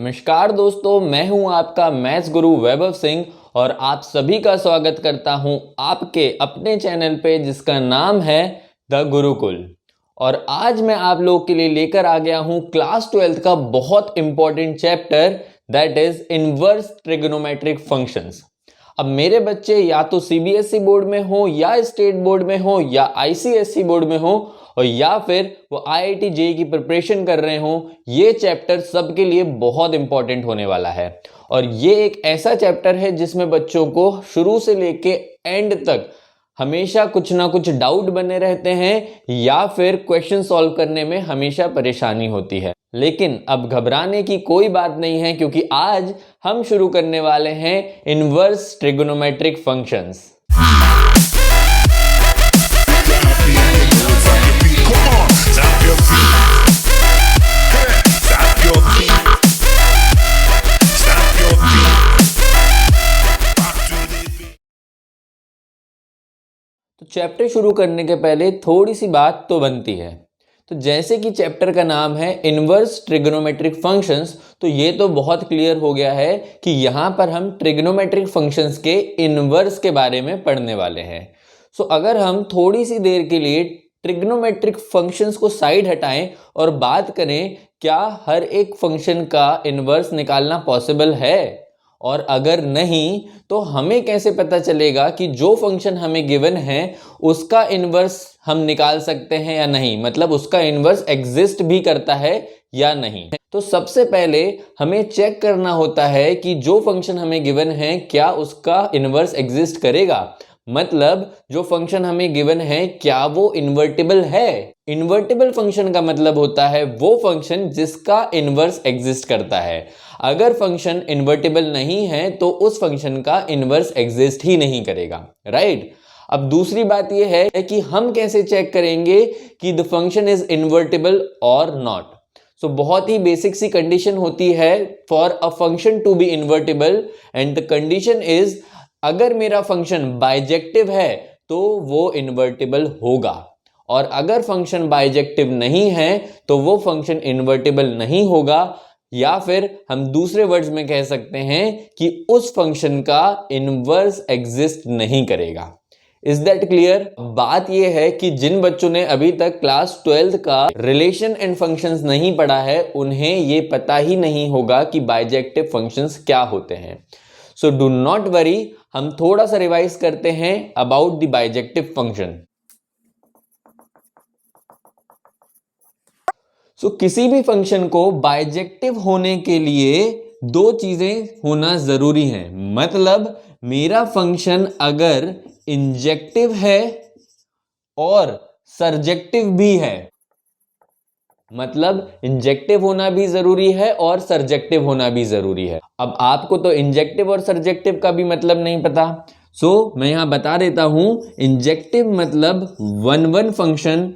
नमस्कार दोस्तों, मैं हूं आपका मैथ्स गुरु वैभव सिंह और आप सभी का स्वागत करता हूं आपके अपने चैनल पे जिसका नाम है द गुरुकुल। और आज मैं आप लोग के लिए लेकर आ गया हूं क्लास 12th का बहुत important chapter, that is inverse trigonometric functions. अब मेरे बच्चे या तो सीबीएसई बोर्ड में हो या स्टेट बोर्ड में हो या आईसीएसई बोर्ड में हो और या फिर वो आईआईटी जेईई की प्रिपरेशन कर रहे हो, ये चैप्टर सबके लिए बहुत इंपॉर्टेंट होने वाला है। और ये एक ऐसा चैप्टर है जिसमें बच्चों को शुरू से लेके एंड तक हमेशा कुछ ना कुछ डाउट बने रहते हैं या फिर क्वेश्चन सॉल्व करने में हमेशा परेशानी होती है। लेकिन अब घबराने की कोई बात नहीं है, क्योंकि आज हम शुरू करने वाले हैं इनवर्स ट्रिगोनोमेट्रिक फंक्शंस। तो चैप्टर शुरू करने के पहले थोड़ी सी बात तो बनती है। तो जैसे कि चैप्टर का नाम है इनवर्स ट्रिगोनोमेट्रिक फंक्शंस, तो ये तो बहुत क्लियर हो गया है कि यहाँ पर हम ट्रिगोनोमेट्रिक फंक्शंस के इनवर्स के बारे में पढ़ने वाले हैं। सो अगर हम थोड़ी सी देर के लिए ट्रिग्नोमेट्रिक फंक्शंस को साइड हटाएं और बात करें, क्या हर एक फंक्शन का इनवर्स निकालना पॉसिबल है? और अगर नहीं तो हमें कैसे पता चलेगा कि जो फंक्शन हमें गिवन है उसका इनवर्स हम निकाल सकते हैं या नहीं, मतलब उसका इनवर्स एग्जिस्ट भी करता है या नहीं। तो सबसे पहले हमें चेक करना होता है कि जो फंक्शन हमें गिवन है क्या उसका इनवर्स एग्जिस्ट करेगा, मतलब जो फंक्शन हमें गिवन है क्या वो इन्वर्टिबल है। इन्वर्टिबल फंक्शन का मतलब होता है वो फंक्शन जिसका इनवर्स एग्जिस्ट करता है। अगर फंक्शन इन्वर्टिबल नहीं है तो उस फंक्शन का इनवर्स एग्जिस्ट ही नहीं करेगा, राइट। अब दूसरी बात यह है कि हम कैसे चेक करेंगे कि द फंक्शन इज इन्वर्टिबल और नॉट। सो बहुत ही बेसिक सी कंडीशन होती है for a function to be invertible, and the condition is अगर मेरा फंक्शन बाइजेक्टिव है तो वो इन्वर्टिबल होगा, और अगर फंक्शन बाइजेक्टिव नहीं है तो वो फंक्शन इन्वर्टिबल नहीं होगा, या फिर हम दूसरे वर्ड्स में कह सकते हैं कि उस फंक्शन का इनवर्स एग्जिस्ट नहीं करेगा। Is that clear? बात यह है कि जिन बच्चों ने अभी तक क्लास 12th का रिलेशन एंड फंक्शंस नहीं पढ़ा है उन्हें ये पता ही नहीं होगा कि बाइजेक्टिव फंक्शंस क्या होते हैं। सो डू नॉट वरी, हम थोड़ा सा रिवाइज करते हैं अबाउट द बाइजेक्टिव फंक्शन। सो किसी भी फंक्शन को बाइजेक्टिव होने के लिए दो चीजें होना जरूरी हैं। मतलब मेरा फंक्शन अगर इंजेक्टिव है और सरजेक्टिव भी है, मतलब इंजेक्टिव होना भी जरूरी है और सरजेक्टिव होना भी जरूरी है। अब आपको तो इंजेक्टिव और सरजेक्टिव का भी मतलब नहीं पता, सो मैं यहां बता देता हूं। इंजेक्टिव मतलब वन वन फंक्शन,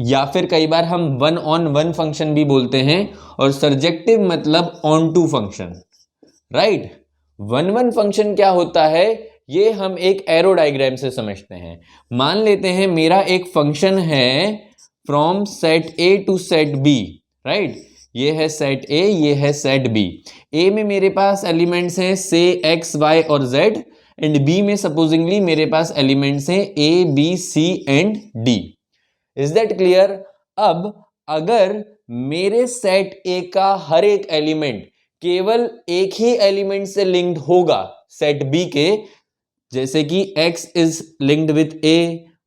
या फिर कई बार हम वन ऑन वन फंक्शन भी बोलते हैं, और सरजेक्टिव मतलब onto function, right. One one function क्या होता है ये हम एक एरो डायग्राम से समझते हैं। मान लेते हैं मेरा एक फंक्शन है from set A to set B, right. ये है सेट ए, ये है सेट बी। ए में मेरे पास एलिमेंट्स हैं से एक्स वाई और जेड, एंड बी में सपोजिंगली मेरे पास एलिमेंट्स हैं a b c and d. Is that clear? अब अगर मेरे सेट ए का हर एक एलिमेंट केवल एक ही एलिमेंट से लिंक्ड होगा सेट बी के, जैसे कि x is linked with a,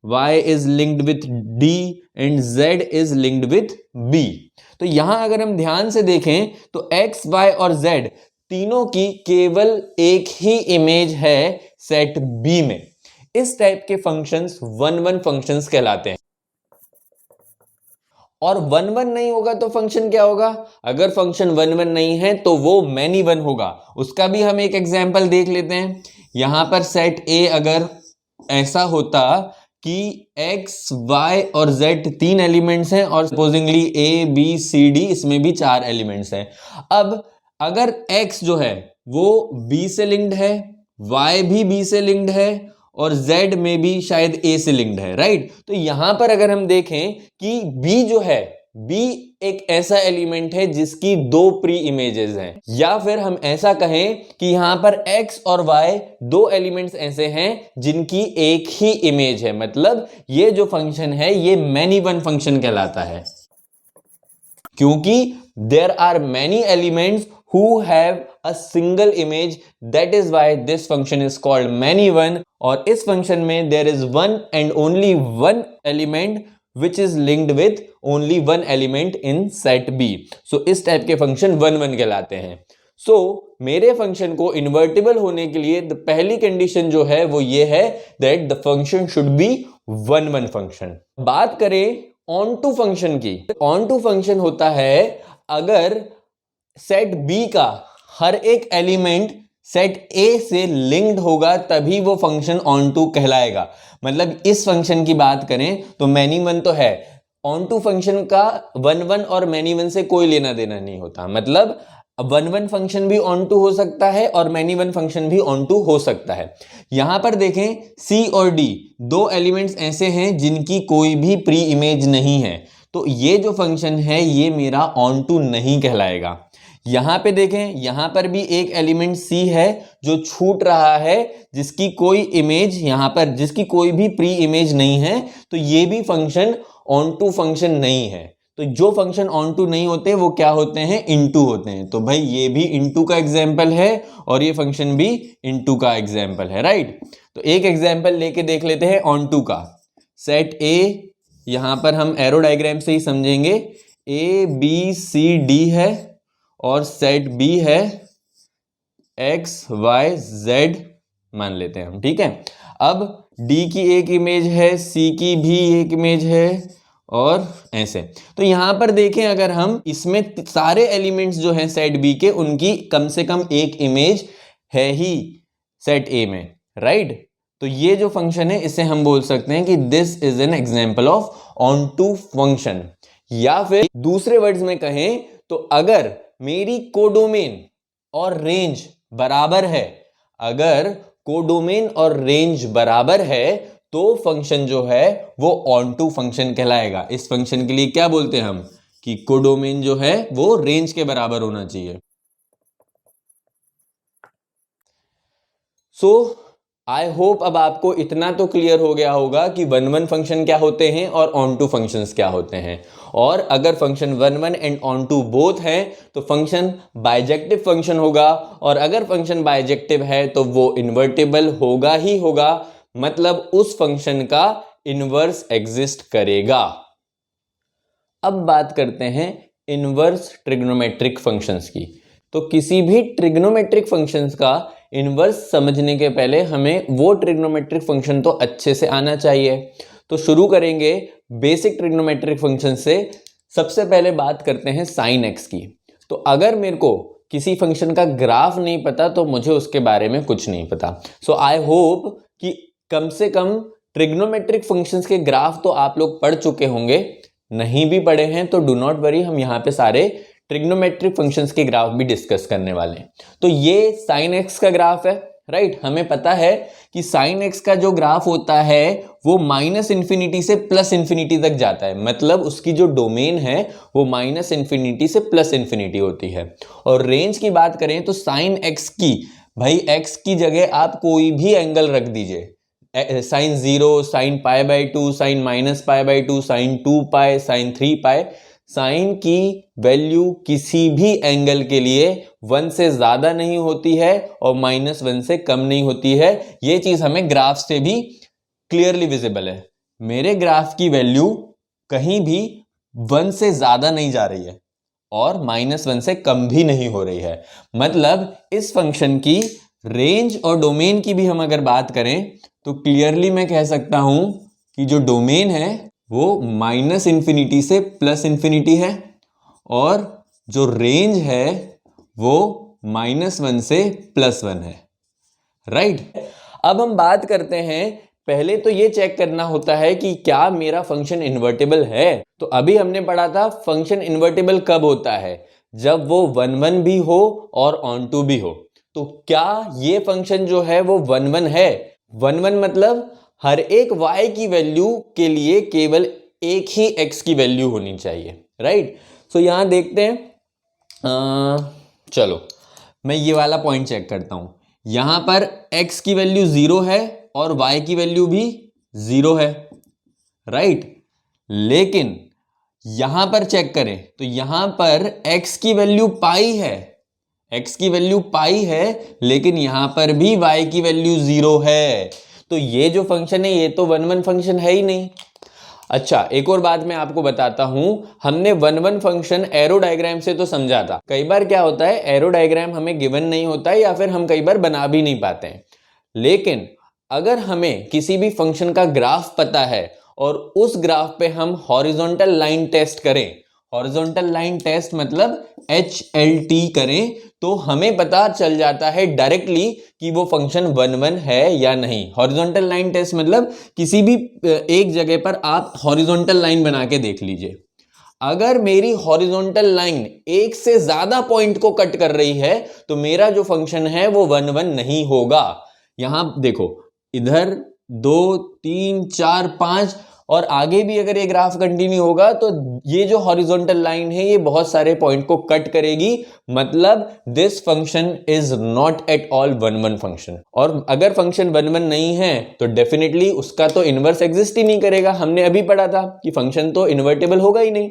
y is linked with d and z is linked with b। तो यहां अगर हम ध्यान से देखें तो x, y और z तीनों की केवल एक ही इमेज है सेट b में। इस टाइप के फंक्शंस वन वन फंक्शंस कहलाते हैं। और वन वन नहीं होगा तो फंक्शन क्या होगा? अगर फंक्शन वन वन नहीं है तो वो मैनी वन होगा। उसका भी हम एक एग्जांपल देख लेते हैं। यहां पर सेट ए अगर ऐसा होता कि x, y और z तीन एलिमेंट्स हैं और supposedly a, b, c, d इसमें भी चार एलिमेंट्स हैं। अब अगर x जो है वो b से लिंक्ड है, y भी b से लिंक्ड है और Z में भी शायद A से लिंक्ड है, राइट। तो यहां पर अगर हम देखें कि B जो है बी एक ऐसा एलिमेंट है जिसकी दो प्री इमेजेस हैं, या फिर हम ऐसा कहें कि यहां पर x और y दो एलिमेंट्स ऐसे हैं जिनकी एक ही इमेज है, मतलब ये जो फंक्शन है ये मैनी वन फंक्शन कहलाता है, क्योंकि there are many elements who have a single image, that is why this function is called many one। और इस फंक्शन में there is one and only one element which is linked with only one element in set B। so इस type के function one one कहलाते हैं। so मेरे function को invertible होने के लिए पहली कंडीशन जो है वो ये है that the function should be one one function. बात करें ऑन टू फंक्शन की, ऑन टू फंक्शन होता है अगर सेट बी का हर एक एलिमेंट सेट ए से लिंक्ड होगा तभी वो फंक्शन ऑन टू कहलाएगा। मतलब इस फंक्शन की बात करें तो मैनी वन तो है, ऑन टू फंक्शन का वन वन और मैनी वन से कोई लेना देना नहीं होता, मतलब वन वन फंक्शन भी ऑन टू हो सकता है और मैनी वन फंक्शन भी ऑन टू हो सकता है। यहां पर देखें सी और डी दो एलिमेंट्स ऐसे हैं जिनकी कोई भी प्री इमेज नहीं है, तो ये जो फंक्शन है ये मेरा ऑन टू नहीं कहलाएगा। यहां पे देखें, यहां पर भी एक एलिमेंट सी है जो छूट रहा है, जिसकी कोई इमेज यहां पर, जिसकी कोई भी प्री इमेज नहीं है, तो ये भी फंक्शन ऑन टू फंक्शन नहीं है। तो जो फंक्शन ऑन टू नहीं होते वो क्या होते हैं, इनटू होते हैं। तो भाई ये भी इनटू का एग्जाम्पल है और ये फंक्शन भी इनटू का एग्जाम्पल है, राइट। तो एक एग्जाम्पल लेके देख लेते हैं ऑन टू का। सेट ए, यहां पर हम एरो डायग्राम से ही समझेंगे, ए बी सी डी है और सेट बी है एक्स वाई जेड मान लेते हैं हम, ठीक है। अब डी की एक इमेज है, सी की भी एक इमेज है और ऐसे। तो यहां पर देखें अगर हम इसमें सारे एलिमेंट्स जो हैं सेट बी के, उनकी कम से कम एक इमेज है ही सेट ए में, राइट। तो ये जो फंक्शन है इसे हम बोल सकते हैं कि this is an example of onto function. या फिर दूसरे वर्ड्स में कहें तो अगर मेरी कोडोमेन और रेंज बराबर है, अगर कोडोमेन और रेंज बराबर है तो फंक्शन जो है वो ऑन टू फंक्शन कहलाएगा। इस फंक्शन के लिए क्या बोलते हैं हम कि कोडोमेन जो है वो रेंज के बराबर होना चाहिए। सो आई होप अब आपको इतना तो क्लियर हो गया होगा कि वन वन फंक्शन क्या होते हैं और ऑन टू फंक्शंस क्या होते हैं। और अगर function one one and onto both हैं तो फंक्शन बाइजेक्टिव फंक्शन होगा, और अगर फंक्शन बाइजेक्टिव है तो वो इन्वर्टिबल होगा ही होगा, मतलब उस फंक्शन का इनवर्स एग्जिस्ट करेगा। अब बात करते हैं इनवर्स ट्रिग्नोमेट्रिक फंक्शंस की। तो किसी भी ट्रिग्नोमेट्रिक फंक्शंस का इनवर्स समझने के पहले हमें वो ट्रिग्नोमेट्रिक फंक्शन तो अच्छे से आना चाहिए। तो शुरू करेंगे बेसिक ट्रिग्नोमेट्रिक फंक्शन से। सबसे पहले बात करते हैं साइन एक्स की। तो अगर मेरे को किसी फंक्शन का ग्राफ नहीं पता तो मुझे उसके बारे में कुछ नहीं पता। सो आई होप कि कम से कम ट्रिग्नोमेट्रिक फंक्शंस के ग्राफ तो आप लोग पढ़ चुके होंगे, नहीं भी पढ़े हैं तो डू नॉट वरी, हम यहाँ पे सारे ट्रिग्नोमेट्रिक फंक्शंस के ग्राफ भी डिस्कस करने वाले हैं। तो ये साइन एक्स का ग्राफ है, राइट। हमें पता है कि साइन एक्स का जो ग्राफ होता है वो माइनस इन्फिनिटी से प्लस इन्फिनिटी तक जाता है, मतलब उसकी जो डोमेन है वो माइनस इन्फिनिटी से प्लस इन्फिनिटी होती है। और रेंज की बात करें तो साइन एक्स की, भाई एक्स की जगह आप कोई भी एंगल रख दीजिए, sine 0, sine π/2, sine -π/2, sine 2π, sine 3π, sine की वैल्यू किसी भी एंगल के लिए 1 से ज्यादा नहीं होती है और -1 से कम नहीं होती है। ये चीज हमें ग्राफ से भी क्लियरली विजिबल है। मेरे ग्राफ की वैल्यू कहीं भी 1 से ज्यादा नहीं जा रही है और -1 से कम भी नहीं हो रही है, मतलब इस फंक्शन की रेंज और डोमेन की भी हम अगर बात करें तो क्लियरली मैं कह सकता हूं कि जो डोमेन है वो -इन्फिनिटी से +इन्फिनिटी है और जो रेंज है वो -1 से +1 है, राइट। अब हम बात करते हैं, पहले तो ये चेक करना होता है कि क्या मेरा फंक्शन इन्वर्टिबल है। तो अभी हमने पढ़ा था फंक्शन इन्वर्टिबल कब होता है, जब वो 1 1 भी हो और ऑन टू भी हो। तो क्या ये फंक्शन जो है वो 1 1 है? 1 1 मतलब हर एक y की वैल्यू के लिए केवल एक ही x की वैल्यू होनी चाहिए, राइट। सो यहाँ देखते हैं, चलो मैं ये वाला पॉइंट चेक करता हूं। यहां पर x की वैल्यू 0 है और y की वैल्यू भी 0 है, राइट। लेकिन यहां पर चेक करें तो यहां पर x की वैल्यू पाई है, x की वैल्यू पाई है, लेकिन यहां पर भी y की वैल्यू 0 है। तो ये जो फंक्शन है ये तो वन वन फंक्शन है ही नहीं। अच्छा, एक और बात मैं आपको बताता हूं, हमने one one function arrow diagram से तो समझा था। कई बार क्या होता है, एरो डायग्राम हमें गिवन नहीं होता है या फिर हम कई बार बना भी नहीं पाते हैं। लेकिन अगर हमें किसी भी फंक्शन का ग्राफ पता है और उस ग्राफ पे हम हॉरिजॉन्टल लाइन टेस्ट करें, हॉरिजॉन्टल लाइन टेस्ट मतलब HLT करें, तो हमें पता चल जाता है डायरेक्टली कि वो फंक्शन वन वन है या नहीं। हॉरिजॉन्टल लाइन टेस्ट मतलब किसी भी एक जगह पर आप हॉरिजॉन्टल लाइन बना के देख लीजिए, अगर मेरी हॉरिजॉन्टल लाइन एक से ज्यादा पॉइंट को कट कर रही है तो मेरा जो फंक्शन है वो वन वन नहीं होगा। यहां देखो, इधर 2 3 4 5 और आगे भी अगर ये ग्राफ कंटिन्यू होगा तो ये जो हॉरिजॉन्टल लाइन है ये बहुत सारे पॉइंट को कट करेगी, मतलब this function is not at all one one function. और अगर फंक्शन वन वन नहीं है तो डेफिनेटली उसका तो इनवर्स एग्जिस्ट ही नहीं करेगा। हमने अभी पढ़ा था कि फंक्शन तो इन्वर्टेबल होगा ही नहीं।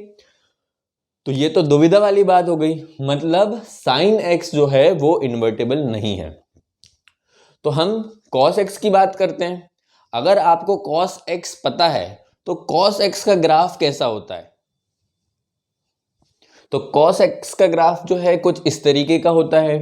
तो ये तो दुविधा वाली बात हो गई, मतलब साइन एक्स जो है वो इन्वर्टेबल नहीं है। तो हम कॉस एक्स की बात करते हैं। अगर आपको कॉस एक्स पता है तो कॉस एक्स का ग्राफ कैसा होता है? तो कॉस एक्स का ग्राफ जो है कुछ इस तरीके का होता है।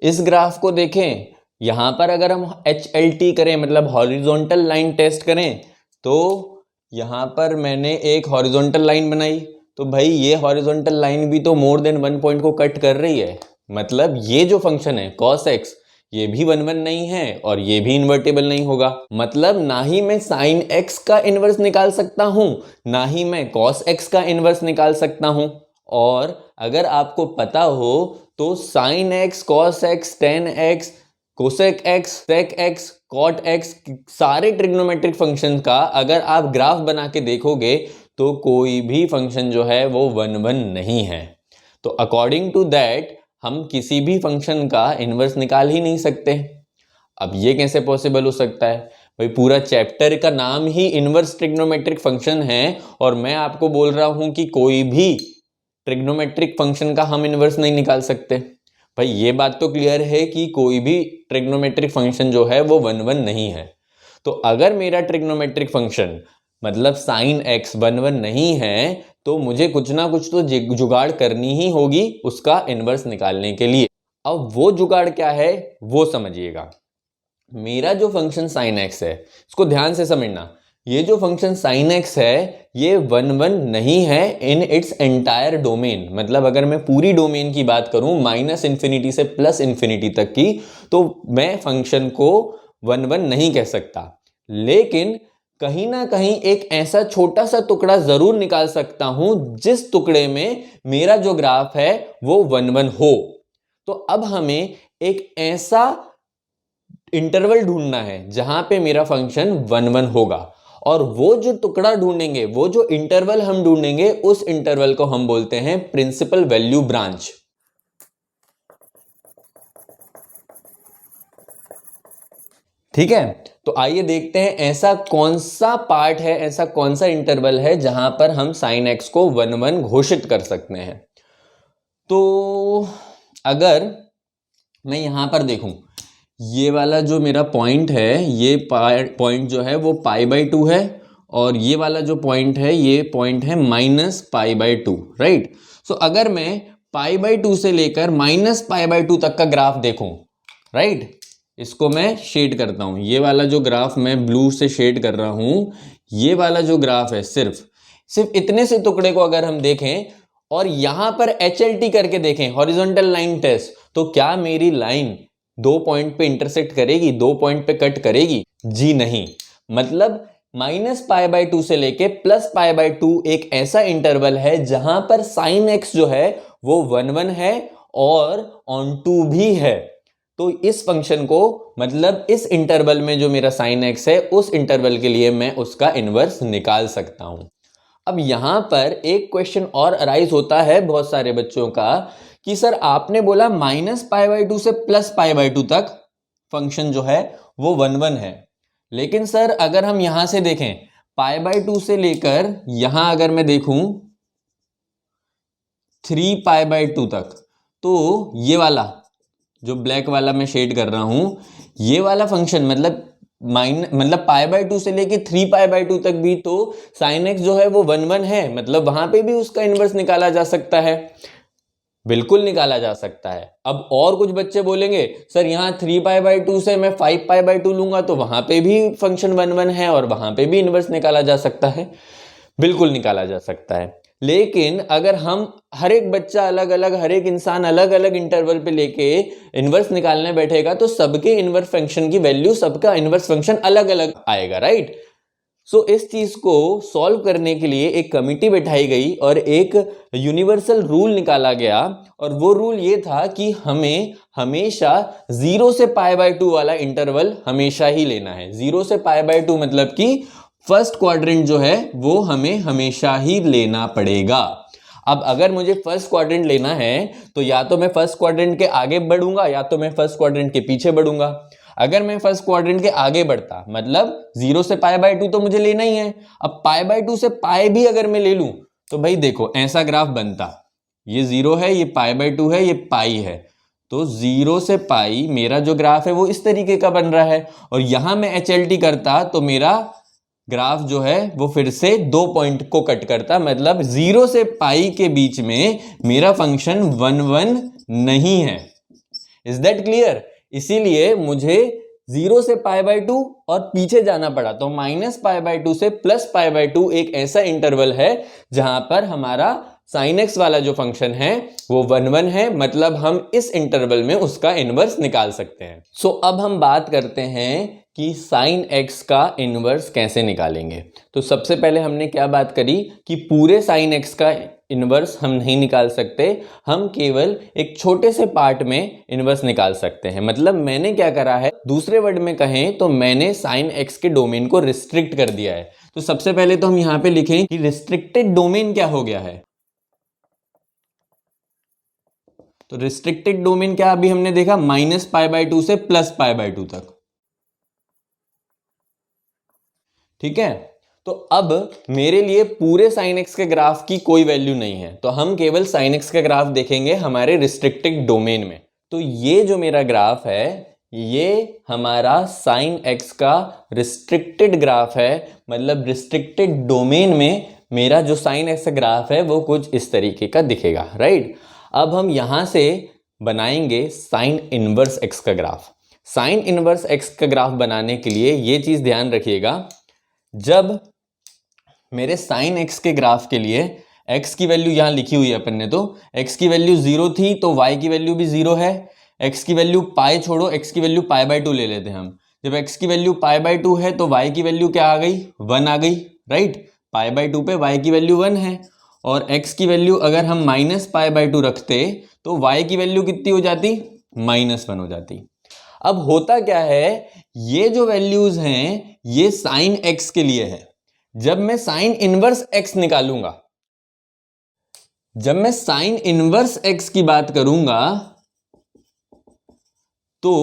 इस ग्राफ को देखें, यहां पर अगर हम HLT करें मतलब हॉरिजॉन्टल लाइन टेस्ट करें, तो यहां पर मैंने एक हॉरिजॉन्टल लाइन बनाई, तो भाई ये हॉरिजॉन्टल लाइन भी तो मोर देन वन पॉइंट को कट कर रही है, मतलब ये जो फंक्शन है कॉस एक्स ये भी वन वन नहीं है और ये भी इन्वर्टेबल नहीं होगा। मतलब ना ही मैं साइन एक्स का इनवर्स निकाल सकता हूं, ना ही मैं कॉस एक्स का इनवर्स निकाल सकता हूं। और अगर आपको पता हो तो sine x, cos x, tan x, cosec x, sec x, cot x, सारे ट्रिग्नोमेट्रिक फंक्शन का अगर आप ग्राफ बना के देखोगे तो कोई भी फंक्शन जो है वो वन वन नहीं है। तो अकॉर्डिंग टू दैट हम किसी भी फंक्शन का इनवर्स निकाल ही नहीं सकते। अब ये कैसे पॉसिबल हो सकता है? भाई पूरा चैप्टर का नाम ही इनवर्स ट्रिग्नोमेट्रिक फंक्शन है और मैं आपको बोल रहा हूं कि कोई भी ट्रिग्नोमेट्रिक फंक्शन का हम इनवर्स नहीं निकाल सकते। भाई ये बात तो क्लियर है कि कोई भी ट्रिग्नोमेट्रिक फंक्शन जो है वो वन वन नहीं है। तो अगर मेरा ट्रिग्नोमेट्रिक फंक्शन मतलब साइन एक्स वन वन नहीं है तो मुझे कुछ ना कुछ तो जुगाड़ करनी ही होगी उसका इनवर्स निकालने के लिए। अब वो जुगाड़ क्या है वो समझिएगा। मेरा जो फंक्शन साइन एक्स है, इसको ध्यान से समझना, ये जो फंक्शन साइन एक्स है ये वन वन नहीं है इन इट्स एंटायर डोमेन। मतलब अगर मैं पूरी डोमेन की बात करूं माइनस इंफिनिटी से प्लस इंफिनिटी तक की, तो मैं फंक्शन को वन वन नहीं कह सकता। लेकिन कहीं ना कहीं एक ऐसा छोटा सा टुकड़ा जरूर निकाल सकता हूं जिस टुकड़े में मेरा जो ग्राफ है वो वन वन हो। तो अब हमें एक ऐसा इंटरवल ढूंढना है जहां पे मेरा फंक्शन वन वन होगा, और वो जो टुकड़ा ढूंढेंगे, वो जो इंटरवल हम ढूंढेंगे, उस इंटरवल को हम बोलते हैं प्रिंसिपल वैल्यू ब्रांच। ठीक है, तो आइए देखते हैं ऐसा कौन सा पार्ट है, ऐसा कौन सा इंटरवल है जहां पर हम साइन एक्स को वन वन घोषित कर सकते हैं। तो अगर मैं यहां पर देखूं, ये वाला जो मेरा पॉइंट है, ये पॉइंट जो है वो पाई बाई 2 है, और ये वाला जो पॉइंट है ये पॉइंट है माइनस पाई बाई 2, राइट। सो अगर मैं पाई बाई 2 से लेकर माइनस पाई बाई 2 तक का ग्राफ देखूं, राइट, इसको मैं शेड करता हूं। ये वाला जो ग्राफ मैं ब्लू से शेड कर रहा हूं, ये वाला जो ग्राफ है सिर्फ इतने से टुकड़े को अगर हम देखें और यहां पर HLT करके देखें, हॉरिजॉन्टल लाइन टेस्ट, तो क्या मेरी लाइन दो पॉइंट पे इंटरसेक्ट करेगी, दो पॉइंट पे कट करेगी? जी नहीं। मतलब माइनस पाई बाई 2 से लेके प्लस पाई बाई 2 एक ऐसा इंटरवल है जहां पर साइन एक्स जो है वो वन वन है और ऑन टू भी है। तो इस फंक्शन को, मतलब इस इंटरवल में जो मेरा साइन एक्स है, उस इंटरवल के लिए मैं उसका इनवर्स निकाल सकता हूं। अब यहां पर एक क्वेश्चन और अराइज होता है बहुत सारे बच्चों का कि सर आपने बोला -π/2 से +π/2 तक फंक्शन जो है वो 1 है, लेकिन सर अगर हम यहां से देखें π/2 से लेकर यहां अगर मैं देखूं 3π/2 तक, तो ये वाला जो ब्लैक वाला मैं शेड कर रहा हूं, ये वाला फंक्शन मतलब π/2 से लेके 3π/2 तक भी तो sin x जो है वो 1 है, मतलब वहां पे भी उसका इन्वर्स निकाला जा सकता है, बिल्कुल निकाला जा सकता है। अब और कुछ बच्चे बोलेंगे सर यहाँ 3π/2 से मैं 5π/2 लूंगा तो वहां पे भी फंक्शन 1 है और वहां पे भी इन्वर्स निकाला जा सकता है, बिल्कुल निकाला जा सकता है। लेकिन अगर हम हर एक बच्चा अलग अलग, हर एक इंसान अलग अलग इंटरवल पे लेके इन्वर्स निकालने बैठेगा तो सबके इन्वर्स फंक्शन की वैल्यू, सबका इन्वर्स फंक्शन अलग अलग आएगा, राइट। सो इस चीज को सॉल्व करने के लिए एक कमिटी बैठाई गई और एक यूनिवर्सल रूल निकाला गया, और वो रूल ये था कि हमें हमेशा 0 से π/2 वाला इंटरवल हमेशा ही लेना है। 0 से π/2 मतलब कि फर्स्ट क्वाड्रेंट जो है वो हमें हमेशा ही लेना पड़ेगा। अब अगर मुझे फर्स्ट क्वाड्रेंट लेना है तो या तो मैं फर्स्ट क्वाड्रेंट के आगे बढ़ूंगा या तो मैं फर्स्ट क्वाड्रेंट के पीछे बढ़ूंगा। अगर मैं फर्स्ट क्वाड्रेंट के आगे बढ़ता मतलब 0 से π/2 तो मुझे लेना ही है। अब π/2 से पाई भी अगर मैं ले लूं तो भाई देखो ऐसा ग्राफ बनता, ये 0 है, ये π/2 है, ये पाई है, तो 0 से पाई मेरा जो ग्राफ है वो इस तरीके का बन रहा है। और यहां मैं HLT करता तो मेरा ग्राफ जो है वो फिर से 2 पॉइंट को कट करता, मतलब 0 से पाई के बीच में मेरा फंक्शन 1 नहीं है। Is that clear? इसीलिए मुझे 0 से π/2 और पीछे जाना पड़ा, तो -π/2 से +π/2 एक ऐसा इंटरवल है जहां पर हमारा sin x वाला जो फंक्शन है वो 1 है, मतलब हम इस इंटरवल में उसका इन्वर्स निकाल सकते हैं। सो अब हम बात करते हैं कि sin x का इन्वर्स कैसे निकालेंगे। तो सबसे पहले हमने क्या बात करी कि पूरे sin x का इन्वर्स हम नहीं निकाल सकते, हम केवल एक छोटे से पार्ट में इन्वर्स निकाल सकते हैं। मतलब मैंने क्या करा है, दूसरे वर्ड में कहें तो मैंने sin x के डोमेन को रिस्ट्रिक्ट कर दिया है। तो सबसे पहले तो हम यहां पे लिखें कि रिस्ट्रिक्टेड डोमेन क्या हो गया है। तो रिस्ट्रिक्टेड डोमेन क्या अभी हमने देखा, -π/2 से +π/2 तक, ठीक है। तो अब मेरे लिए पूरे sin x के ग्राफ की कोई वैल्यू नहीं है, तो हम केवल sin x का ग्राफ देखेंगे हमारे रिस्ट्रिक्टेड डोमेन में। तो ये जो मेरा ग्राफ है ये हमारा sin x का रिस्ट्रिक्टेड ग्राफ है, मतलब रिस्ट्रिक्टेड डोमेन में मेरा जो sin x का ग्राफ है वो कुछ इस तरीके का दिखेगा, राइट। अब हम यहां से बनाएंगे sin इनवर्स x का ग्राफ। sin इनवर्स x का ग्राफ बनाने के लिए ये चीज ध्यान रखिएगा, जब मेरे sin x के ग्राफ के लिए x की वैल्यू यहां लिखी हुई है अपन ने, तो x की वैल्यू 0 थी तो y की वैल्यू भी 0 है। x की वैल्यू पाई छोड़ो, x की वैल्यू π/2 ले लेते हैं हम। जब x की वैल्यू π/2 है तो y की वैल्यू क्या आ गई, 1 आ गई, राइट। π/2 पे y की वैल्यू 1 है, और x की वैल्यू अगर हम -π/2 रखते तो y की वैल्यू कितनी हो जाती, -1 हो जाती। अब होता क्या है, ये जो वैल्यूज हैं ये sin x के लिए है। जब मैं sin इनवर्स x निकालूंगा, जब मैं sin इनवर्स x की बात करूंगा तो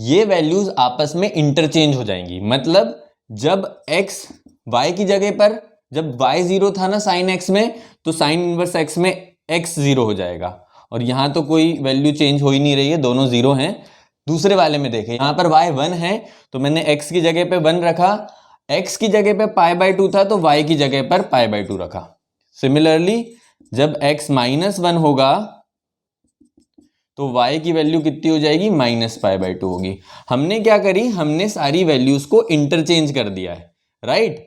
ये वैल्यूज आपस में इंटरचेंज हो जाएंगी। मतलब जब x y की जगह पर, जब y 0 था ना sin x में, तो sin इनवर्स x में x 0 हो जाएगा, और यहां तो कोई वैल्यू चेंज हो ही नहीं रही है, दोनों 0 हैं। दूसरे वाले में देखें, यहां पर y 1 है तो मैंने x की जगह पे 1 रखा, x की जगह पे π/2 था तो y की जगह पर π/2 रखा। सिमिलरली जब x -1 होगा तो y की वैल्यू कितनी हो जाएगी, -π/2 होगी। हमने क्या करी, हमने सारी वैल्यूज को इंटरचेंज कर दिया है, राइट।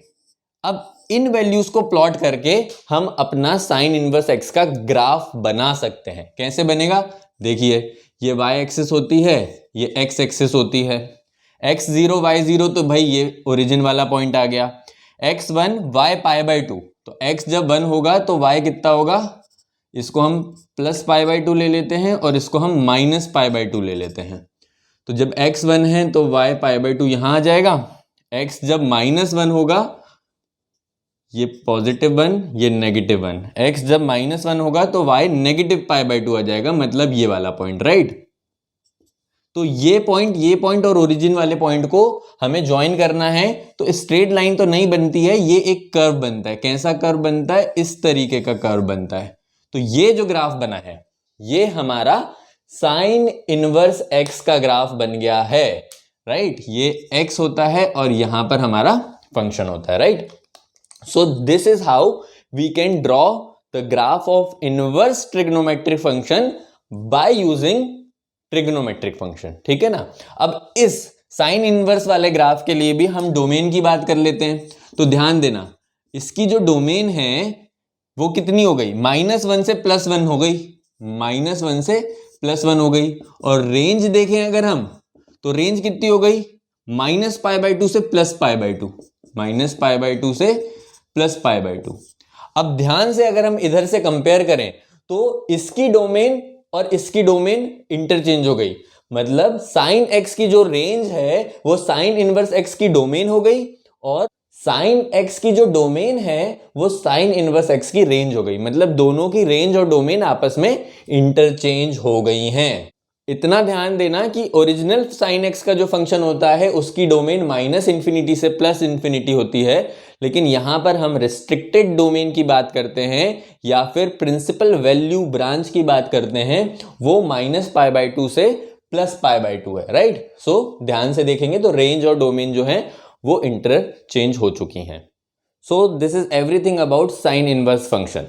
अब इन वैल्यूज को प्लॉट करके हम अपना sin इनवर्स x का ग्राफ बना सकते हैं। कैसे बनेगा, देखिए ये y एक्सिस होती है, ये x एक्सिस होती है, x0 y0 तो भाई ये ओरिजिन वाला पॉइंट आ गया, x1 y π/2, तो x जब 1 होगा तो y कितना होगा, इसको हम +π/2 ले लेते हैं और इसको हम -π/2 ले लेते हैं। तो जब x1 है तो y π/2 यहां आ जाएगा, x जब -1 होगा ये +1, ये -1। x जब -1 होगा तो y -π/2 आ जाएगा, मतलब ये वाला पॉइंट, राइट। तो ये पॉइंट और ओरिजिन वाले पॉइंट को हमें ज्वाइन करना है, तो स्ट्रेट लाइन तो नहीं बनती है, ये एक कर्व बनता है। कैसा कर्व बनता है? इस तरीके का कर्व बनता है। तो ये जो ग्राफ बना है ये हमारा साइन इनवर्स x का ग्राफ बन गया है, राइट। ये x होता है और यहां पर हमारा फंक्शन होता है, right. So this is how we can draw the graph of inverse trigonometric function by using trigonometric function, ठीक है ना। अब इस साइन इनवर्स वाले ग्राफ के लिए भी हम डोमेन की बात कर लेते हैं। तो ध्यान देना, इसकी जो डोमेन है वो कितनी हो गई? -1 से +1 हो गई, -1 से +1 हो गई। और रेंज देखें अगर हम, तो रेंज कितनी हो गई? -π/2 से +π/2, -π/2 से +π/2। अब ध्यान से अगर हम इधर से कंपेयर करें तो इसकी डोमेन और इसकी डोमेन इंटरचेंज हो गई, मतलब साइन x की जो रेंज है वो साइन इनवर्स x की डोमेन हो गई, और साइन x की जो डोमेन है वो साइन इनवर्स x की रेंज हो गई। मतलब दोनों की रेंज और डोमेन आपस में इंटरचेंज हो गई हैं। इतना ध्यान देना कि ओरिजिनल साइन x का जो फंक्शन होता है उसकी डोमेन -∞ से +∞ होती है, लेकिन यहां पर हम रिस्ट्रिक्टेड डोमेन की बात करते हैं या फिर प्रिंसिपल वैल्यू ब्रांच की बात करते हैं, वो -π/2 से +π/2 है, राइट। सो ध्यान से देखेंगे तो रेंज और डोमेन जो है वो इंटरचेंज हो चुकी हैं। सो this is everything about sine inverse function.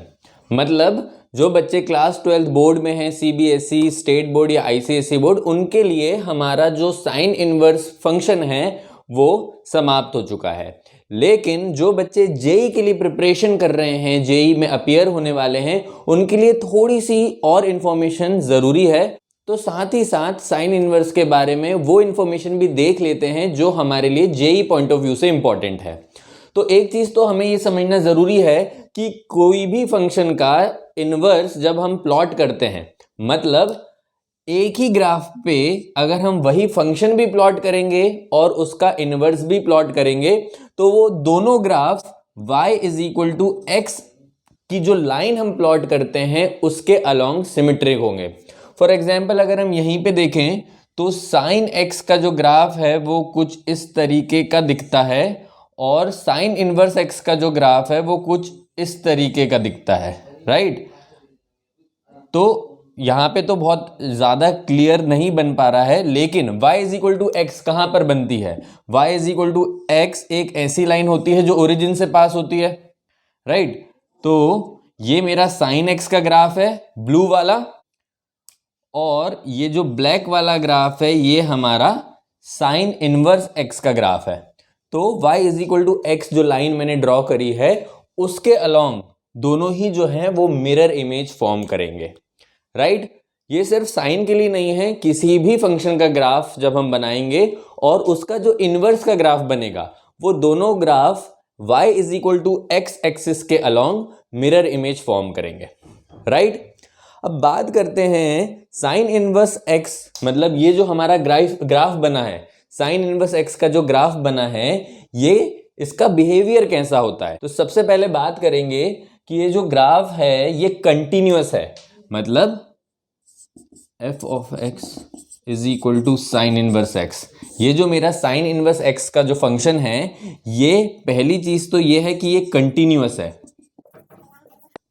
मतलब जो बच्चे क्लास 12 बोर्ड में हैं, CBSE, स्टेट बोर्ड या ICSE बोर्ड, उनके लिए हमारा जो साइन इनवर्स फंक्शन है वो समाप्त हो चुका है। लेकिन जो बच्चे जेई के लिए प्रिपरेशन कर रहे हैं, जेई में अपीयर होने वाले हैं, उनके लिए थोड़ी सी और इंफॉर्मेशन ज़रूरी है। तो साथ ही साथ साइन इनवर्स के बारे में वो इंफॉर्मेशन भी देख लेते हैं जो हमारे लिए जेई पॉइंट ऑफ व्यू से इंपॉर्टेंट है। तो एक चीज़ तो हमें ये समझना ज़रूरी है कि कोई भी फंक्शन का इनवर्स जब हम प्लॉट करते हैं, मतलब एक ही ग्राफ पे अगर हम वही फंक्शन भी प्लॉट करेंगे और उसका इनवर्स भी प्लॉट करेंगे, तो वो दोनों ग्राफ y = x की जो लाइन हम प्लॉट करते हैं उसके अलोंग सिमेट्रिक होंगे। फॉर एग्जाम्पल अगर हम यहीं पे देखें तो साइन x का जो ग्राफ है वो कुछ इस तरीके का दिखता है, और साइन इनवर्स x का जो ग्राफ है वो कुछ इस तरीके का दिखता है, राइट। तो यहां पे तो बहुत ज्यादा क्लियर नहीं बन पा रहा है, लेकिन y = x कहां पर बनती है? y = x एक ऐसी लाइन होती है जो ओरिजिन से पास होती है, राइट। तो ये मेरा साइन x का ग्राफ है ब्लू वाला, और ये जो ब्लैक वाला ग्राफ है ये हमारा साइन इनवर्स x का ग्राफ है। तो y = x जो लाइन मैंने ड्रॉ करी है उसके अलोंग दोनों ही जो है वो मिरर इमेज फॉर्म करेंगे, राइट। ये सिर्फ साइन के लिए नहीं है, किसी भी फंक्शन का ग्राफ जब हम बनाएंगे और उसका जो इनवर्स का ग्राफ बनेगा वो दोनों ग्राफ y = x एक्सिस के अलोंग मिरर इमेज फॉर्म करेंगे, राइट। अब बात करते हैं साइन इनवर्स x, मतलब ये जो हमारा ग्राफ बना है, साइन इनवर्स x का जो ग्राफ बना है, ये इसका बिहेवियर कैसा होता है। तो सबसे पहले बात करेंगे कि ये जो ग्राफ है ये कंटिन्यूअस है, मतलब f(x) = साइन इनवर्स x। ये जो मेरा साइन इनवर्स x का जो फंक्शन है, ये पहली चीज तो ये है कि ये कंटिन्यूअस है।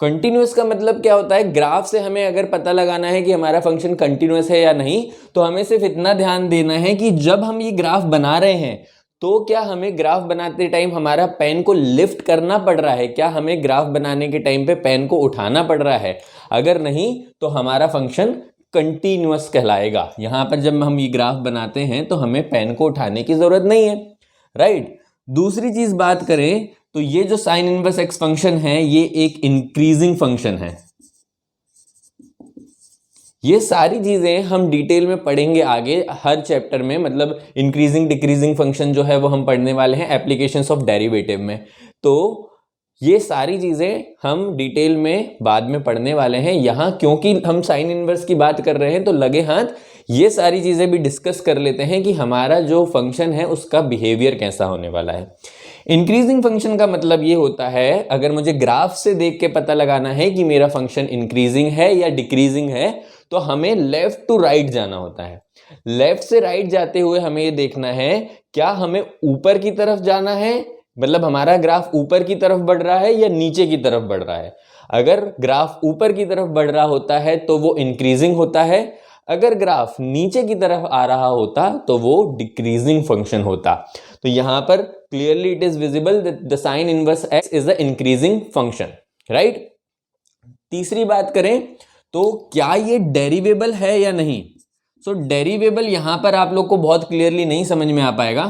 कंटिन्यूअस का मतलब क्या होता है? ग्राफ से हमें अगर पता लगाना है कि हमारा फंक्शन कंटिन्यूअस है या नहीं, तो हमें सिर्फ इतना ध्यान देना है कि जब हम ये ग्राफ बना रहे हैं तो क्या हमें ग्राफ बनाते टाइम हमारा पेन को लिफ्ट करना पड़ रहा है, क्या हमें ग्राफ बनाने के टाइम पे पेन को उठाना पड़ रहा है। अगर नहीं तो हमारा फंक्शन कंटिन्यूअस कहलाएगा। यहां पर जब हम ये ग्राफ बनाते हैं तो हमें पेन को उठाने की जरूरत नहीं है, राइट। दूसरी चीज बात करें तो ये जो साइन इनवर्स x फंक्शन है ये एक इंक्रीजिंग फंक्शन है। ये सारी चीजें हम डिटेल में पढ़ेंगे आगे हर चैप्टर में, मतलब इंक्रीजिंग डिक्रीजिंग फंक्शन जो है वो हम पढ़ने वाले हैं एप्लीकेशंस ऑफ डेरिवेटिव में। तो ये सारी चीजें हम डिटेल में बाद में पढ़ने वाले हैं। यहाँ क्योंकि हम साइन इनवर्स की बात कर रहे हैं तो लगे हाथ ये सारी चीजें भी डिस्कस कर लेते हैं कि हमारा जो फंक्शन है उसका बिहेवियर कैसा होने वाला है। इंक्रीजिंग फंक्शन का मतलब ये होता है, अगर मुझे ग्राफ से देख के पता लगाना है कि मेरा फंक्शन इंक्रीजिंग है या डिक्रीजिंग है, तो हमें लेफ्ट टू राइट जाना होता है। लेफ्ट से राइट जाते हुए हमें ये देखना है क्या हमें ऊपर की तरफ जाना है, मतलब हमारा ग्राफ ऊपर की तरफ बढ़ रहा है या नीचे की तरफ बढ़ रहा है। अगर ग्राफ ऊपर की तरफ बढ़ रहा होता है तो वो इंक्रीजिंग होता है, अगर ग्राफ नीचे की तरफ आ रहा होता तो वो डिक्रीजिंग फंक्शन होता। तो यहां पर clearly it is visible that the sign inverse x is the increasing function, right. तीसरी बात करें तो क्या ये डेरिवेबल है या नहीं। सो डेरिवेबल यहां पर आप लोग को बहुत क्लियरली नहीं समझ में आ पाएगा।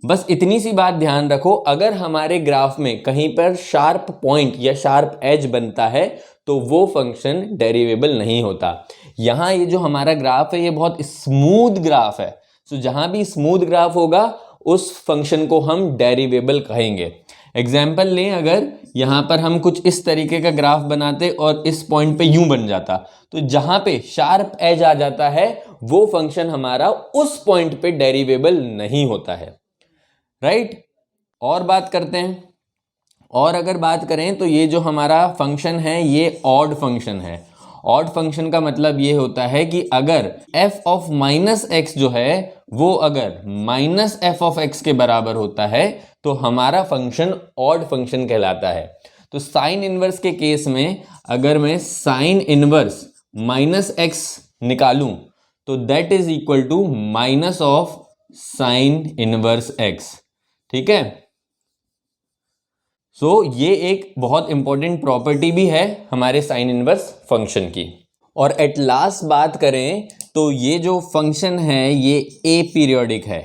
बस इतनी सी बात ध्यान रखो, अगर हमारे ग्राफ में कहीं पर शार्प पॉइंट या शार्प एज बनता है तो वो फंक्शन डेरिवेबल नहीं होता। यहां ये जो हमारा ग्राफ है ये बहुत स्मूथ ग्राफ है, तो जहां भी स्मूथ ग्राफ होगा उस फंक्शन को हम डेरिवेबल कहेंगे। एग्जाम्पल लें, अगर यहां पर हम कुछ इस तरीके का ग्राफ बनाते और इस पॉइंट पे यूं बन जाता, तो जहां पे शार्प एज आ जाता है वो फंक्शन हमारा उस पॉइंट पे डेरिवेबल नहीं होता है, राइट। और बात करते हैं, और अगर बात करें तो ये जो हमारा फंक्शन है ये ऑड फंक्शन है। ऑड फंक्शन का मतलब ये होता है कि अगर f ऑफ माइनस एक्स जो है वो अगर माइनस एफ ऑफ एक्स के बराबर होता है तो हमारा फंक्शन ऑड फंक्शन कहलाता है। तो साइन इनवर्स के केस में अगर मैं साइन इनवर्स माइनस एक्स निकालूं तो that is equal to minus of sine inverse x, ठीक है। सो ये एक बहुत इंपॉर्टेंट प्रॉपर्टी भी है हमारे साइन इनवर्स फंक्शन की। और एट लास्ट बात करें तो ये जो फंक्शन है ये ए पीरियोडिक है।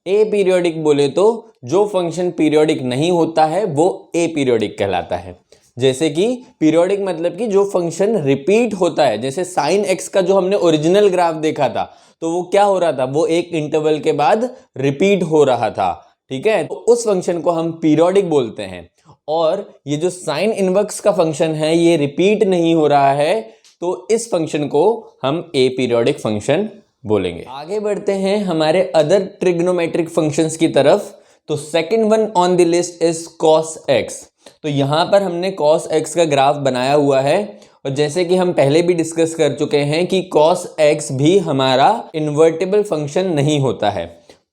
ए पीरियोडिक बोले तो जो फंक्शन पीरियोडिक नहीं होता है वो ए पीरियोडिक कहलाता है। जैसे कि पीरियोडिक मतलब कि जो फंक्शन रिपीट होता है, जैसे साइन एक्स का जो हमने ओरिजिनल ग्राफ देखा था तो वो क्या हो रहा था, वो एक इंटरवल के बाद रिपीट हो रहा था, ठीक है। तो उस फंक्शन को हम पीरियोडिक बोलते हैं। और ये जो साइन इनवर्स का फंक्शन है ये रिपीट नहीं हो रहा है, तो इस फंक्शन को हम ए पीरियोडिक फंक्शन बोलेंगे। आगे बढ़ते हैं हमारे अदर ट्रिग्नोमेट्रिक फंक्शंस की तरफ। तो second one on the list is cos x। तो यहां पर हमने cos x का ग्राफ बनाया हुआ है, और जैसे कि हम पहले भी डिस्कस कर चुके हैं कि cos x भी हमारा इन्वर्टिबल फंक्शन नहीं होता है।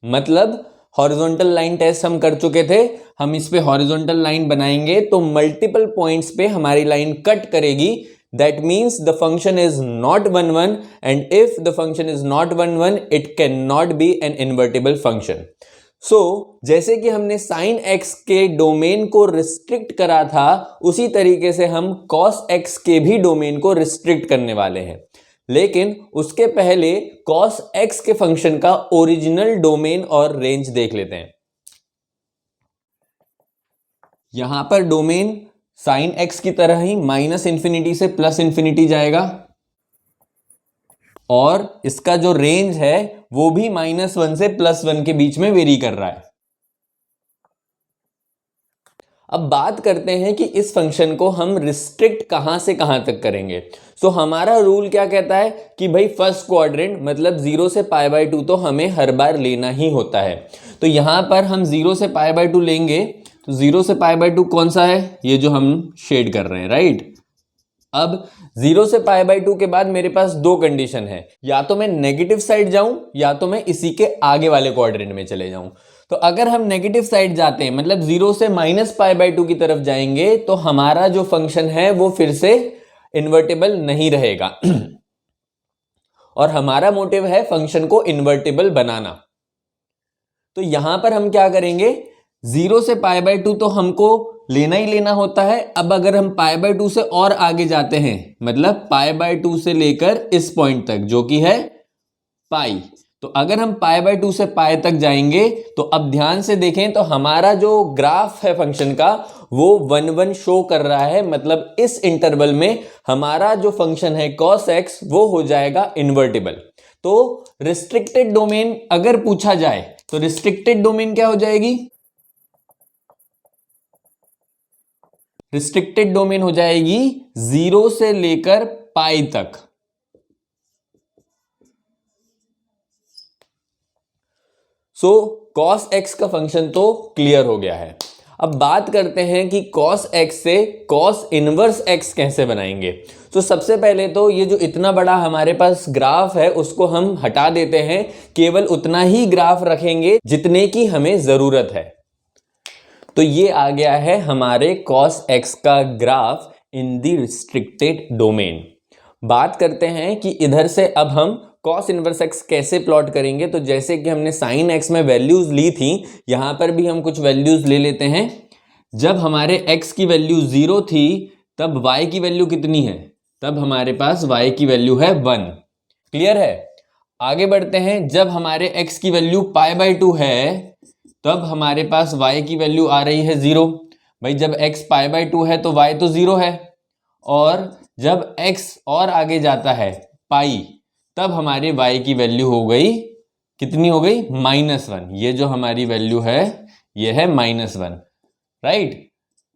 मतलब हॉरिजॉन्टल लाइन टेस्ट हम कर चुके थे, हम इस पे हॉरिजॉन्टल लाइन बनाएंगे तो मल्टीपल पॉइंट्स पे हमारी लाइन कट करेगी। That means the function is not 1 1, and if the function is not 1 1 it cannot be an invertible function. So जैसे कि हमने sin x के डोमेन को रिस्ट्रिक्ट करा था उसी तरीके से हम cos x के भी डोमेन को रिस्ट्रिक्ट करने वाले हैं। लेकिन उसके पहले cos x के फंक्शन का ओरिजिनल डोमेन और रेंज देख लेते हैं। यहां पर डोमेन साइन एक्स की तरह ही माइनस इंफिनिटी से प्लस इंफिनिटी जाएगा, और इसका जो रेंज है वो भी -1 से +1 के बीच में वेरी कर रहा है। अब बात करते हैं कि इस फंक्शन को हम रिस्ट्रिक्ट कहां से कहां तक करेंगे। सो हमारा रूल क्या कहता है कि भाई फर्स्ट क्वाड्रेंट मतलब 0 से π/2 तो हमें हर बार लेना ही होता है। तो यहां पर हम 0 से π/2 लेंगे, तो 0 से π/2 कौन सा है, ये जो हम शेड कर रहे हैं, राइट। अब 0 से π/2 के बाद मेरे पास दो कंडीशन है, या तो मैं नेगेटिव साइड जाऊं या तो मैं इसी के आगे वाले क्वाड्रेंट में चले जाऊं। तो अगर हम नेगेटिव साइड जाते हैं मतलब 0 से -π/2 की तरफ जाएंगे तो हमारा जो फंक्शन है वो फिर से इन्वर्टेबल नहीं रहेगा और हमारा मोटिव है फंक्शन को इन्वर्टेबल बनाना। तो यहां पर हम क्या करेंगे, 0 से π/2 तो हमको लेना ही लेना होता है। अब अगर हम π/2 से और आगे जाते हैं मतलब π/2 से लेकर इस पॉइंट तक जो कि है पाई, तो अगर हम π/2 से पाई तक जाएंगे तो अब ध्यान से देखें तो हमारा जो ग्राफ है फंक्शन का वो 1 1 शो कर रहा है। मतलब इस इंटरवल में हमारा जो फंक्शन है cos x वो हो जाएगा इन्वर्टिबल। तो रिस्ट्रिक्टेड डोमेन अगर पूछा जाए तो रिस्ट्रिक्टेड डोमेन क्या हो जाएगी, रिस्ट्रिक्टेड डोमेन हो जाएगी 0 से लेकर पाई तक। सो cos x का फंक्शन तो क्लियर हो गया है। अब बात करते हैं कि cos x से cos इनवर्स x कैसे बनाएंगे। तो सबसे पहले तो ये जो इतना बड़ा हमारे पास ग्राफ है उसको हम हटा देते हैं, केवल उतना ही ग्राफ रखेंगे जितने की हमें जरूरत है। तो ये आ गया है हमारे cos x का graph in the restricted domain. बात करते हैं कि इधर से अब हम cos इनवर्स x कैसे प्लॉट करेंगे। तो जैसे कि हमने sin x में वैल्यूज ली थी, यहां पर भी हम कुछ वैल्यूज ले लेते हैं। जब हमारे x की वैल्यू 0 थी तब y की वैल्यू कितनी है, तब हमारे पास y की वैल्यू है 1। क्लियर है। आगे बढ़ते हैं, जब हमारे x की वैल्यू π/2 है तब हमारे पास y की वैल्यू आ रही है 0। भाई जब x π/2 है तो y तो 0 है, और जब x और आगे जाता है पाई तब हमारी y की वैल्यू हो गई, कितनी हो गई, -1। ये जो हमारी वैल्यू है ये है -1, राइट।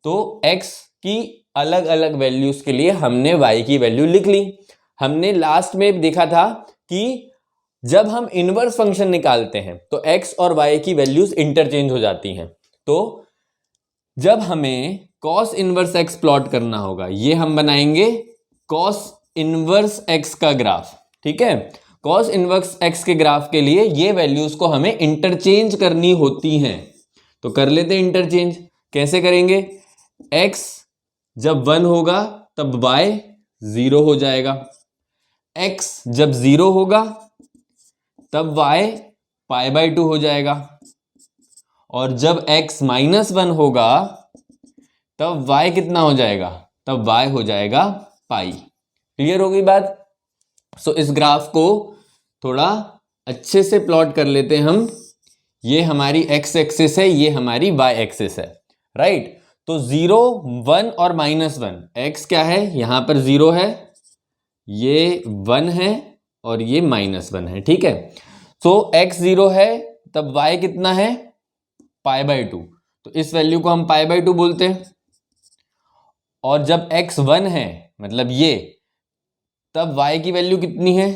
तो x की अलग अलग वैल्यूज के लिए हमने y की वैल्यू लिख ली। हमने लास्ट में देखा था कि जब हम इनवर्स फंक्शन निकालते हैं तो x और y की वैल्यूज इंटरचेंज हो जाती हैं। तो जब हमें cos इनवर्स x प्लॉट करना होगा, ये हम बनाएंगे cos इनवर्स x का ग्राफ। ठीक है, cos इनवर्स x के ग्राफ के लिए ये वैल्यूज को हमें इंटरचेंज करनी होती हैं। तो कर लेते हैं इंटरचेंज। कैसे करेंगे, x जब 1 होगा तब y 0 हो जाएगा, x जब 0 होगा तब y π/2 हो जाएगा, और जब x -1 होगा तब y कितना हो जाएगा, तब y हो जाएगा पाई। क्लियर हो गई बात। सो इस ग्राफ को थोड़ा अच्छे से प्लॉट कर लेते हैं हम। ये हमारी x एक्सिस है, ये हमारी y एक्सिस है, राइट। तो 0, 1 और -1, x क्या है, यहां पर 0 है, ये 1 है और ये -1 है। ठीक है, तो x 0 है तब y कितना है, π/2। तो इस वैल्यू को हम π/2 बोलते हैं। और जब x 1 है मतलब ये, तब y की वैल्यू कितनी है,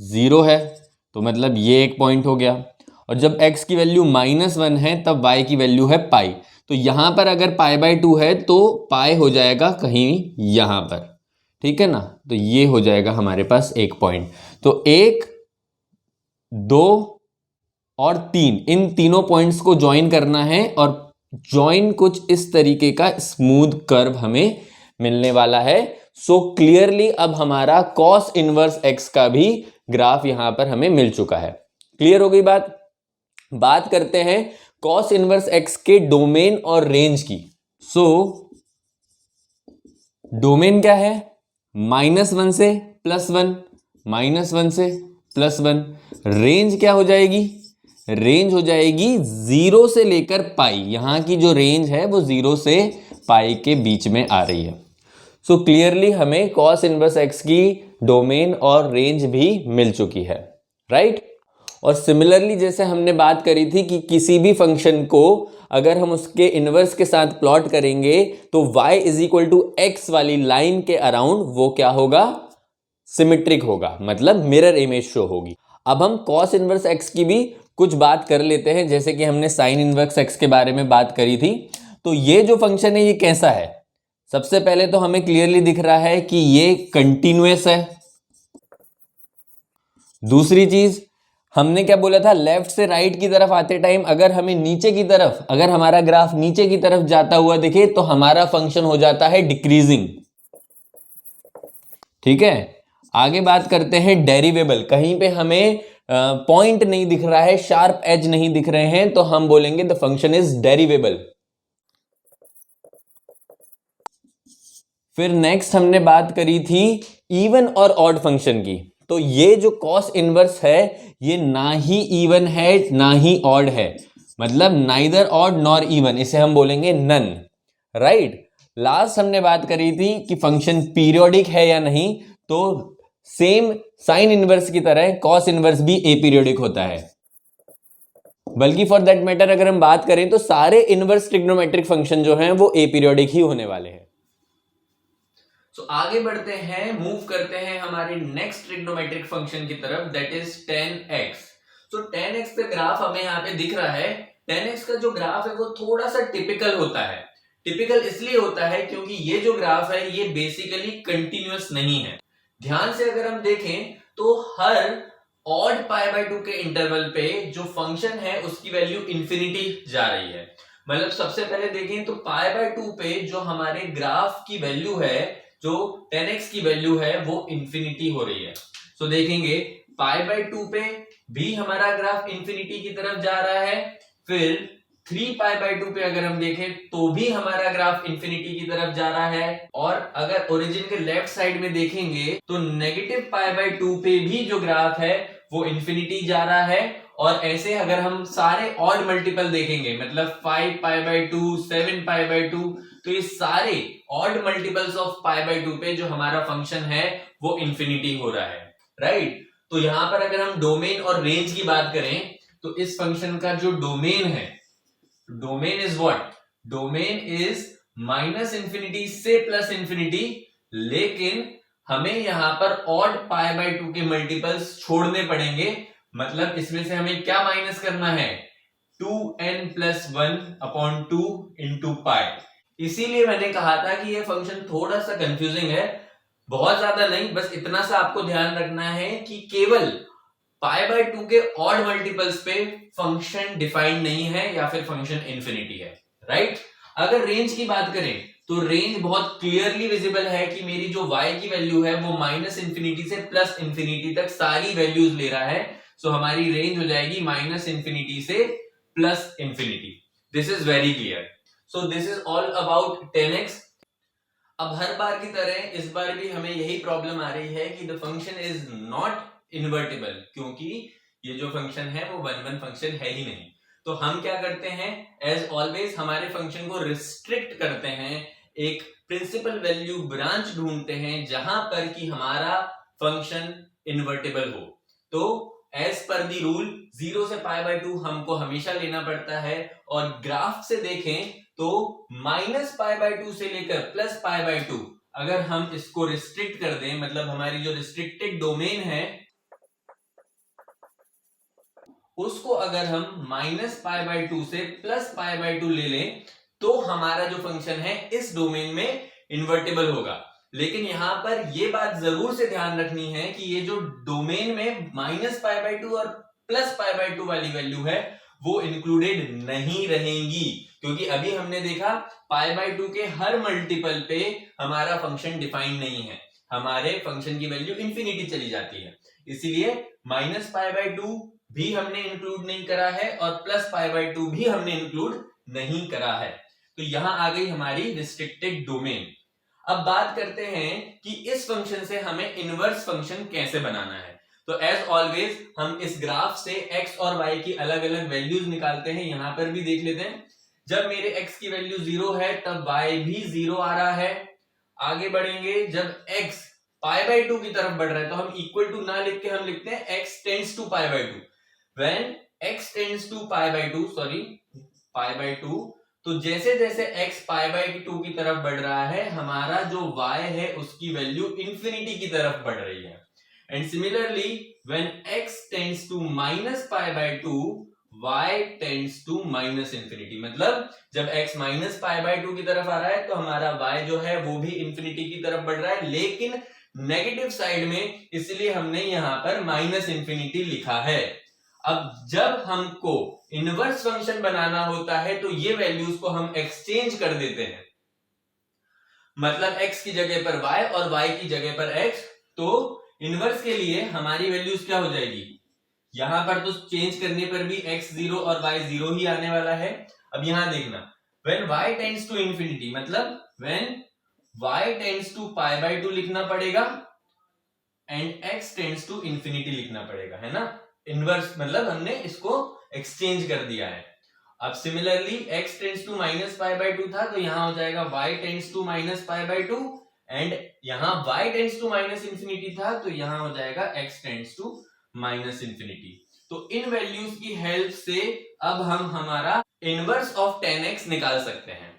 0 है, तो मतलब ये एक पॉइंट हो गया। और जब x की वैल्यू -1 है तब y की वैल्यू है पाई। तो यहां पर अगर π/2 है तो पाई हो जाएगा कहीं यहां पर, ठीक है ना। तो ये हो जाएगा हमारे पास एक पॉइंट। तो 1, 2 और 3, इन तीनों पॉइंट्स को ज्वाइन करना है, और ज्वाइन कुछ इस तरीके का स्मूथ कर्व हमें मिलने वाला है। सो क्लियरली अब हमारा cos इनवर्स x का भी ग्राफ यहां पर हमें मिल चुका है। क्लियर हो गई बात। बात करते हैं cos इनवर्स x के डोमेन और रेंज की। सो डोमेन क्या है, -1 से +1, -1 से +1। रेंज क्या हो जाएगी, रेंज हो जाएगी 0 से लेकर पाई। यहां की जो रेंज है वो 0 से पाई के बीच में आ रही है। सो क्लियरली हमें cos इनवर्स x की डोमेन और रेंज भी मिल चुकी है, राइट। और सिमिलरली जैसे हमने बात करी थी कि किसी भी फंक्शन को अगर हम उसके इनवर्स के साथ प्लॉट करेंगे तो y = x वाली लाइन के अराउंड वो क्या होगा, सिमेट्रिक होगा, मतलब मिरर इमेज शो होगी। अब हम cos इनवर्स x की भी कुछ बात कर लेते हैं, जैसे कि हमने sin इनवर्स x के बारे में बात करी थी। तो ये जो फंक्शन है ये कैसा है, सबसे पहले तो हमें क्लियरली दिख रहा है कि ये कंटिन्यूअस है। दूसरी चीज हमने क्या बोला था, लेफ्ट से राइट की तरफ आते टाइम अगर हमें नीचे की तरफ, अगर हमारा ग्राफ नीचे की तरफ जाता हुआ दिखे तो हमारा फंक्शन हो जाता है डिक्रीजिंग। ठीक है, आगे बात करते हैं डेरिवेबल। कहीं पे हमें पॉइंट नहीं दिख रहा है, शार्प एज नहीं दिख रहे हैं, तो हम बोलेंगे द फंक्शन इज डेरिवेबल। फिर नेक्स्ट हमने बात करी थी इवन और ऑड फंक्शन की। तो ये जो cos इनवर्स है ये ना ही इवन है ना ही ऑड है, मतलब नाइदर ऑड नॉर इवन, इसे हम बोलेंगे नन, राइट। लास्ट हमने बात करी थी कि फंक्शन पीरियोडिक है या नहीं, तो सेम साइन इनवर्स की तरह cos इनवर्स भी अपीरियोडिक होता है। बल्कि फॉर दैट मैटर अगर हम बात करें तो सारे इनवर्स ट्रिग्नोमेट्रिक फंक्शन जो हैं वो अपीरियोडिक ही होने वाले हैं। तो आगे बढ़ते हैं, मूव करते हैं हमारे नेक्स्ट ट्रिग्नोमेट्रिक फंक्शन की तरफ, दैट इज tan x। तो 10x का ग्राफ हमें यहाँ पे दिख रहा है। 10x का जो ग्राफ है वो थोड़ा सा टिपिकल होता है। टिपिकल इसलिए होता है क्योंकि ये जो ग्राफ है ये बेसिकली कंटिन्यूअस नहीं है। ध्यान से अगर हम देखें तो हर ऑड पाई बाय 2 के इंटरवल पे जो फंक्शन है उसकी वैल्यू इंफिनिटी जा रही है। मतलब सबसे पहले देखें तो पाई बाय 2 पे जो हमारे ग्राफ की वैल्यू है, जो 10x की वैल्यू है वो इंफिनिटी हो रही है। तो देखेंगे पाई बाय 2 पे भी हमारा ग्राफ इंफिनिटी की तरफ जा रहा है। फिर 3 पाई बाय 2 पे अगर हम देखें तो भी हमारा ग्राफ इंफिनिटी की तरफ जा रहा है। और अगर ओरिजिन के लेफ्ट साइड में देखेंगे तो नेगेटिव पाई बाय 2 पे भी जो ग्राफ है वो इंफिनिटी जा रहा है। और ऐसे अगर हम सारे ऑड मल्टीपल देखेंगे, मतलब 5 पाई बाय 2, 7 पाई बाय 2, तो ये सारे odd multiples of pi by 2 पे जो हमारा फंक्शन है वो इंफिनिटी हो रहा है, राइट। तो यहां पर अगर हम डोमेन और रेंज की बात करें तो इस फंक्शन का जो डोमेन है, domain is what, domain is minus infinity से प्लस इंफिनिटी, लेकिन हमें यहां पर ऑड पाई बाय 2 के मल्टीपल्स छोड़ने पड़ेंगे। मतलब इसमें से हमें क्या माइनस करना है, 2n plus 1 upon 2 into pi. इसीलिए मैंने कहा था कि ये फंक्शन थोड़ा सा कंफ्यूजिंग है, बहुत ज्यादा नहीं, बस इतना सा आपको ध्यान रखना है कि केवल पाई बाय 2 के ऑड मल्टीपल्स पे फंक्शन डिफाइंड नहीं है या फिर फंक्शन इंफिनिटी है, राइट। अगर रेंज की बात करें तो रेंज बहुत क्लियरली विजिबल है कि मेरी जो y की वैल्यू है वो माइनस इंफिनिटी से प्लस इंफिनिटी तक सारी वैल्यूज ले रहा है। सो हमारी रेंज हो जाएगी माइनस इंफिनिटी से plus infinity. This is very clear. So this is all about 10x। अब हर बार की तरह इस बार भी हमें यही प्रॉब्लम आ रही है कि the function is not invertible, क्योंकि ये जो फंक्शन है वो 1-1 फंक्शन है ही नहीं। तो हम क्या करते हैं, एज ऑलवेज हमारे फंक्शन को रिस्ट्रिक्ट करते हैं, एक प्रिंसिपल वैल्यू ब्रांच ढूंढते हैं जहां पर कि हमारा फंक्शन इन्वर्टिबल हो। तो एज पर दी रूल 0 से पाई बाय 2 हमको हमेशा लेना पड़ता है। और ग्राफ से देखें तो माइनस पाई बाय 2 से लेकर प्लस पाई बाय 2 अगर हम इसको रिस्ट्रिक्ट कर दें, मतलब हमारी जो रिस्ट्रिक्टेड डोमेन है उसको अगर हम माइनस पाई बाय 2 से प्लस पाई बाय 2 ले लें तो हमारा जो फंक्शन है इस डोमेन में इन्वर्टिबल होगा। लेकिन यहां पर यह बात जरूर से ध्यान रखनी है कि ये जो डोमेन में माइनस पाई बाय 2 और प्लस पाई बाय 2 वाली वैल्यू है वो इंक्लूडेड नहीं रहेंगी, क्योंकि अभी हमने देखा पाई बाय 2 के हर मल्टीपल पे हमारा फंक्शन डिफाइंड नहीं है, हमारे फंक्शन की वैल्यू इंफिनिटी चली जाती है। इसीलिए माइनस पाई बाय 2 भी हमने इंक्लूड नहीं करा है और प्लस पाई बाय 2 भी हमने इंक्लूड नहीं करा है। तो यहां आ गई हमारी रिस्ट्रिक्टेड डोमेन। अब बात करते हैं कि इस फंक्शन से हमें इनवर्स फंक्शन कैसे बनाना है। तो एज ऑलवेज हम इस ग्राफ से x और y की अलग अलग वैल्यूज निकालते हैं। यहां पर भी देख लेते हैं, जब मेरे x की वैल्यू 0 है तब y भी 0 आ रहा है। आगे बढ़ेंगे, जब x पाई बाय 2 की तरफ बढ़ रहा है तो हम इक्वल टू ना लिख के हम लिखते हैं x tends to pi by 2। When x tends to pi by 2, pi by 2, तो जैसे जैसे x पाई बाय 2 की तरफ बढ़ रहा है हमारा जो y है उसकी वैल्यू इंफिनिटी की तरफ बढ़ रही है। And similarly when x tends to minus pi by 2, y tends to minus infinity। मतलब जब x माइनस पाई बाय 2 की तरफ आ रहा है तो हमारा y जो है वो भी इंफिनिटी की तरफ बढ़ रहा है, लेकिन नेगेटिव साइड में, इसलिए हमने यहां पर माइनस इंफिनिटी लिखा है। अब जब हमको इनवर्स फंक्शन बनाना होता है तो ये वैल्यूज को हम एक्सचेंज कर देते हैं, मतलब x की जगह पर y और y की जगह पर x। तो इनवर्स के लिए हमारी वैल्यूज क्या हो जाएगी, यहां पर तो चेंज करने पर भी x 0 और y 0 ही आने वाला है। अब यहां देखना, when y tends to infinity, मतलब when y tends to pi by 2 लिखना पड़ेगा and x tends to infinity लिखना पड़ेगा, है ना। इनवर्स मतलब हमने इसको एक्सचेंज कर दिया है। अब similarly x tends to minus pi by 2 था तो यहां हो जाएगा y tends to minus pi by 2, and यहां y tends to minus infinity था तो यहां हो जाएगा x tends to minus infinity. तो इन वैल्यूज की हेल्प से अब हम हमारा इनवर्स ऑफ 10x निकाल सकते हैं।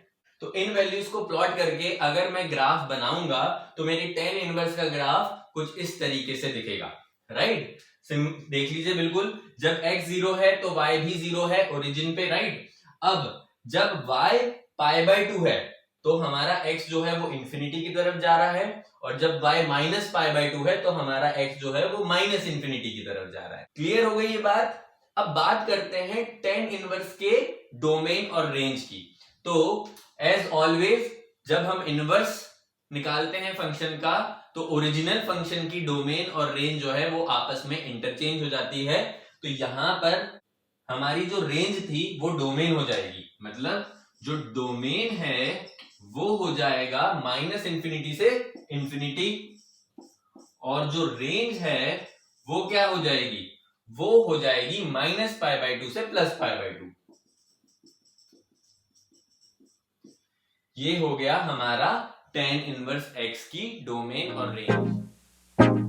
तो इन वैल्यूज को प्लॉट करके अगर मैं ग्राफ बनाऊंगा तो मेरी 10 इनवर्स का ग्राफ कुछ इस तरीके से दिखेगा, राइट। देख लीजिए बिल्कुल, जब x 0 है तो y भी 0 है ओरिजिन पे, राइट। अब जब y π/2 है तो हमारा x जो है वो इंफिनिटी की तरफ जा रहा है, और जब y -π/2 है तो हमारा x जो है वो माइनस इंफिनिटी की तरफ जा रहा है। क्लियर हो गई ये बात। अब बात करते हैं tan इनवर्स के डोमेन और रेंज की। तो एज ऑलवेज जब हम इनवर्स निकालते हैं फंक्शन का तो ओरिजिनल फंक्शन की डोमेन और रेंज जो है वो आपस में इंटरचेंज हो जाती है। तो यहां पर हमारी जो रेंज थी वो डोमेन हो जाएगी, मतलब जो डोमेन है वो हो जाएगा माइनस इंफिनिटी से इंफिनिटी, और जो रेंज है वो क्या हो जाएगी, वो हो जाएगी -π/2 से +π/2। ये हो गया हमारा tan इनवर्स x की डोमेन और रेंज।